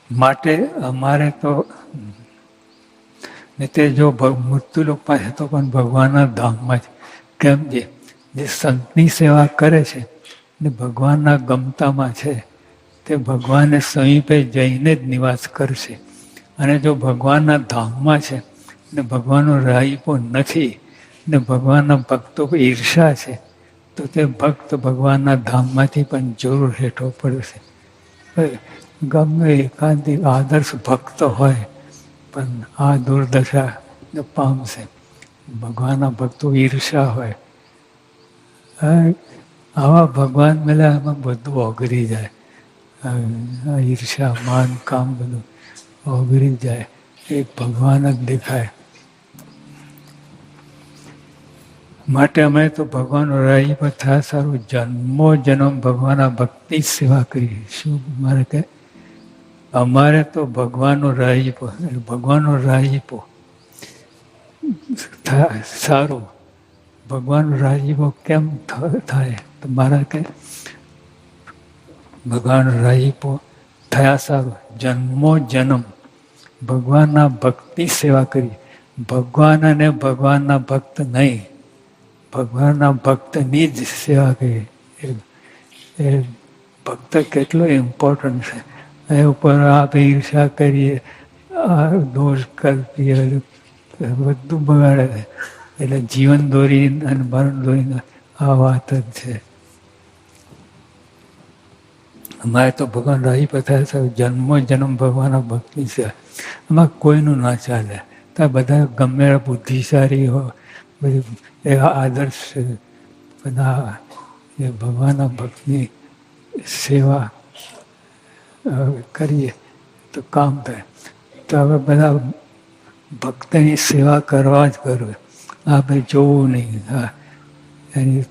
માટે અમારે તો ને તે જો મૃત્યુ લોક પાસે તો પણ ભગવાનના ધામમાં જ કેમ જે સંતની સેવા કરે છે ને ભગવાનના ગમતામાં છે તે ભગવાનને સમીપે જઈને જ નિવાસ કરશે. અને જો ભગવાનના ધામમાં છે ને ભગવાનનો રાહીપો નથી ને ભગવાનના ભક્તો ઈર્ષા છે તો તે ભક્ત ભગવાનના ધામમાંથી પણ જરૂર હેઠો પડશે. ગમે એકાંતિક આદર્શ ભક્ત હોય પણ આ દુર્દશા પામશે. ભગવાનના ભક્તો ઈર્ષા હોય, આવા ભગવાન મળ્યા એમાં બધું ઓગળી જાય. ઈર્ષા માન કામ બધું ઓગળી જાય. એક ભગવાન જ દેખાય. માટે અમે તો ભગવાનનો રાહી પર થાય સારું જન્મો જન્મ ભગવાનના ભક્તિ સેવા કરીએ. શું મારે કહે? અમારે તો ભગવાનનો રાહીપો, ભગવાનનો રાહીપો સારું. ભગવાનનો રાહીપો કેમ થાય? તો મારા કહે ભગવાનનો રાહીપો થયા સારું જન્મો જન્મ ભગવાનના ભક્તિ સેવા કરી. ભગવાન અને ભગવાનના ભક્ત નહીં, ભગવાનના ભક્તની જ સેવા કરી. એ ભક્ત કેટલો ઇમ્પોર્ટન્ટ છે. એ ઉપર આપણે ઈર્ષા કરીએ, દોષ કરીએ, બધું બગાડે છે. એટલે જીવન દોરી અને મરણ દોરી આ વાત જ છે. અમારે તો ભગવાન રાહી પથાર છે જન્મો જન્મ ભગવાનના ભક્તિ છે. એમાં કોઈનું ના ચાલે. તો બધા ગમે બુદ્ધિશાળી હોય, બધી એવા આદર્શ છે. બધા એ ભગવાનના ભક્તની સેવા કરીએ તો કામ થાય. તો હવે બધા ભક્તની સેવા કરવા જ કરવે. આપણે જોવું નહીં. હા, એની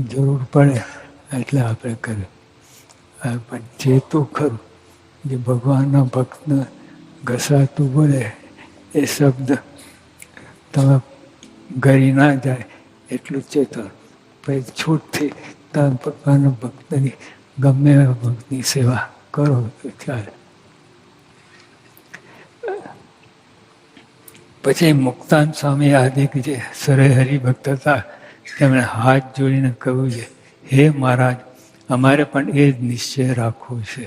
જરૂર પડે એટલે આપણે કરીએ. પણ જે તો ખરું જે ભગવાનના ભક્તને ઘસાતું બોલે એ શબ્દ તમે ગરી ના જાય એટલું ચેતન. પછી છૂટથી તમે ભગવાનના ભક્તની ગમે એવા ભક્તની સેવા કરો તો ચાલે. પછી મુક્તાન સ્વામી આદિક જે સરે હરિભક્ત હતા તેમણે હાથ જોડીને કહ્યું છે, હે મહારાજ, અમારે પણ એ જ નિશ્ચય રાખવો છે.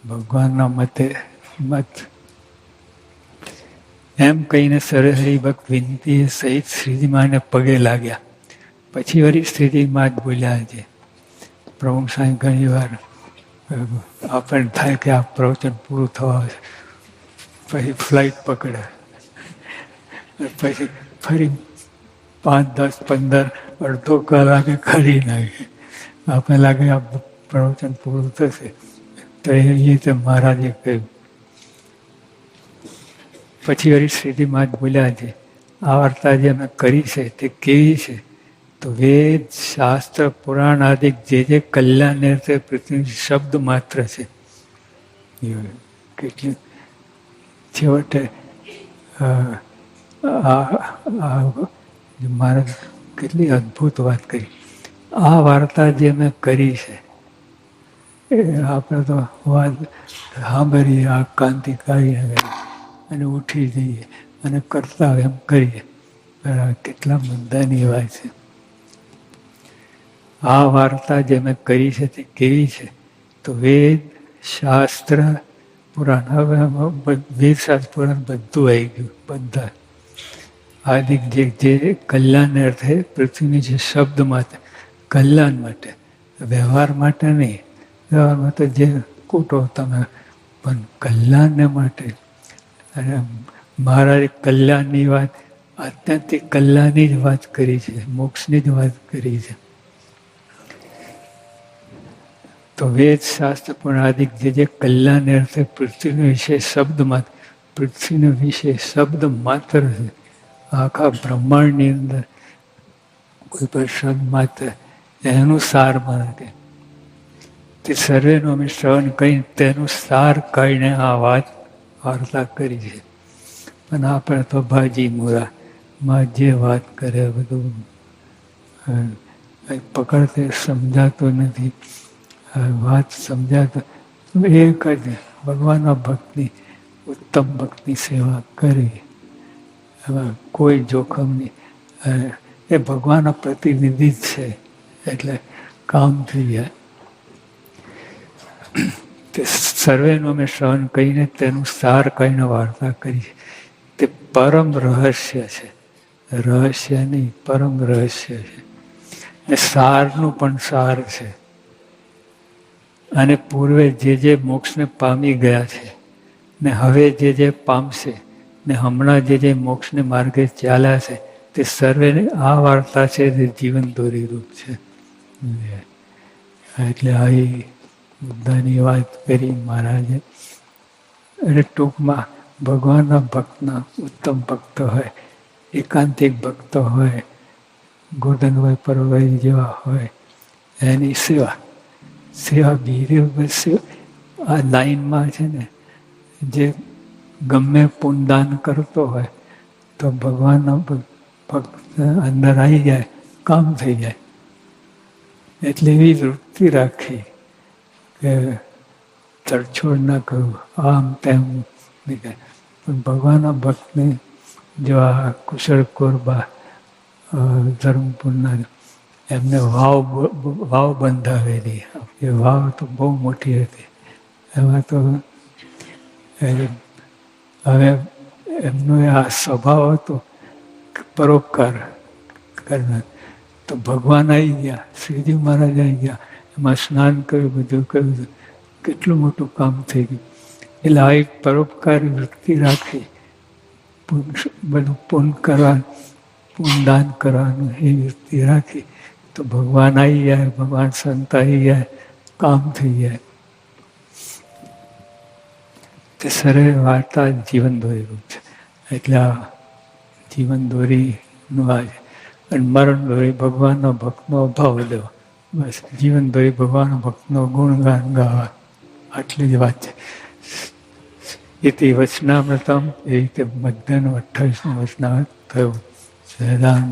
ભગવાનના મત એમ કહીને સરે હરિભક્ત વિનંતી સહિત શ્રીજીમાને પગે લાગ્યા. પછી વળી શ્રીજીમાં જ બોલ્યા છે. પ્રભુ સાંઈ ઘણી વાર આપણને થાય કે આ પ્રવચન પૂરું થવા છે, પછી ફ્લાઇટ પકડે, પછી ફરી 5, 10, 15 અડધો કલાકે ખરી નાખે. આપણે લાગે આ પ્રવચન પૂરું થશે. તો એ રીતે મહારાજે કહ્યું. પછી વળી શ્રીજીમાં જ બોલ્યા છે, આ વાર્તા જે અમે કરી છે તે કેવી છે? તો વેદ શાસ્ત્ર પુરાણ આદિક જે કલ્યાણ અર્થે પૃથ્વી શબ્દ માત્ર છે. કેટલી છેવટે મારે કેટલી અદ્ભુત વાત કરી. આ વાર્તા જે મેં કરી છે એ આપણે તો વાત સાંભળીએ, આ કાંતિ કાઢીને અને ઉઠી જઈએ અને કરતા એમ કરીએ. કેટલા મુદ્દાની વાત છે. આ વાર્તા જે મેં કરી છે તે કેવી છે? તો વેદ શાસ્ત્ર પુરાણ, હવે વેદ શાસ્ત્ર પુરાણ બધું આવી ગયું. બધા આદિક જે કલ્યાણ અર્થે પૃથ્વીની જે શબ્દ માટે, કલ્યાણ માટે, વ્યવહાર માટે નહીં. વ્યવહારમાં તો જે કૂટો તમે, પણ કલ્યાણને માટે. અને મહારાજે કલ્યાણની વાત, આત્યંતિક કલ્યાણની જ વાત કરી છે, મોક્ષની જ વાત કરી છે. તો વેદ શાસ્ત્ર પણ આદિક જે કલ્યાણ અર્થે પૃથ્વીનો વિશે શબ્દ માત્ર, પૃથ્વીનો વિશે શબ્દ માત્ર છે. આખા બ્રહ્માંડની અંદર કોઈ પણ શબ્દ માત્ર એનું સાર માને કે તે સર્વેનું અમે શ્રવણ કરી તેનું સાર કાઢીને આ વાત વાર્તા કરી છે. પણ આપણે તો ભાજી મૂળામાં જે વાત કરે બધું પકડતે સમજાતું નથી. વાત સમજાતો એક જ ભગવાનના ભક્તની ઉત્તમ ભક્તની સેવા કરવી, એમાં કોઈ જોખમ નહીં. એ ભગવાનના પ્રતિનિધિ જ છે એટલે કામ થઈ જાય. તે સર્વેનું અમે શ્રવણ કહીને તેનું સાર કહીને વાર્તા કરી. તે પરમ રહસ્ય છે, રહસ્ય નહીં, પરમ રહસ્ય છે. ને સારનું પણ સાર છે. અને પૂર્વે જે મોક્ષને પામી ગયા છે ને હવે જે પામશે ને હમણાં જે મોક્ષને માર્ગે ચાલ્યા છે તે સર્વેને આ વાર્તા છે તે જીવન દોરી રૂપ છે. એટલે આવી મુદ્દાની વાત કરી મહારાજે. એટલે ટૂંકમાં ભગવાનના ભક્તના ઉત્તમ ભક્ત હોય, એકાંતિક ભક્ત હોય, ગોરધનભાઈ પરભાઈ જેવા હોય, એની સેવા બીરી આ લાઈનમાં છે ને જે ગમે પુણ્યદાન કરતો હોય તો ભગવાનના ભક્ત અંદર આવી જાય, કામ થઈ જાય. એટલે એવી વૃત્તિ રાખી કે તડછોડ ના કરવું, આમ તેમ નહીં. પણ ભગવાનના ભક્તને જો આ કુશળ કોરબા ધર્મપુરના એમને વાવ બંધાવેલી. એ વાવ તો બહુ મોટી હતી. એમાં તો હવે એમનો આ સ્વભાવ હતો પરોપકાર કરનાર. તો ભગવાન આવી ગયા, શ્રીજી મહારાજ આવી ગયા, એમાં સ્નાન કર્યું, બધું કર્યું, કેટલું મોટું કામ થઈ ગયું. એટલે આ એક પરોપકારી વૃત્તિ રાખી, બધું પુણ્ય કરવાનું, પુણ્યદાન કરવાનું એ વૃત્તિ રાખી તો ભગવાન આવી જાય, ભગવાન સંત આવી જાય, કામ થઈ જાય. તે સર્વે વાર્તા જીવન દોરી રૂપ છે. એટલે આ જીવન દોરીનું આ છે. અને મરણ દોરી ભગવાનના ભક્તનો અભાવ લેવો. બસ જીવન દોરી ભગવાનના ભક્તનો ગુણગાન ગાવા, આટલી જ વાત છે. એથી વચનામૃતમ એ રીતે મધ્યનું 28મું વચનામૃત થયું. સદાન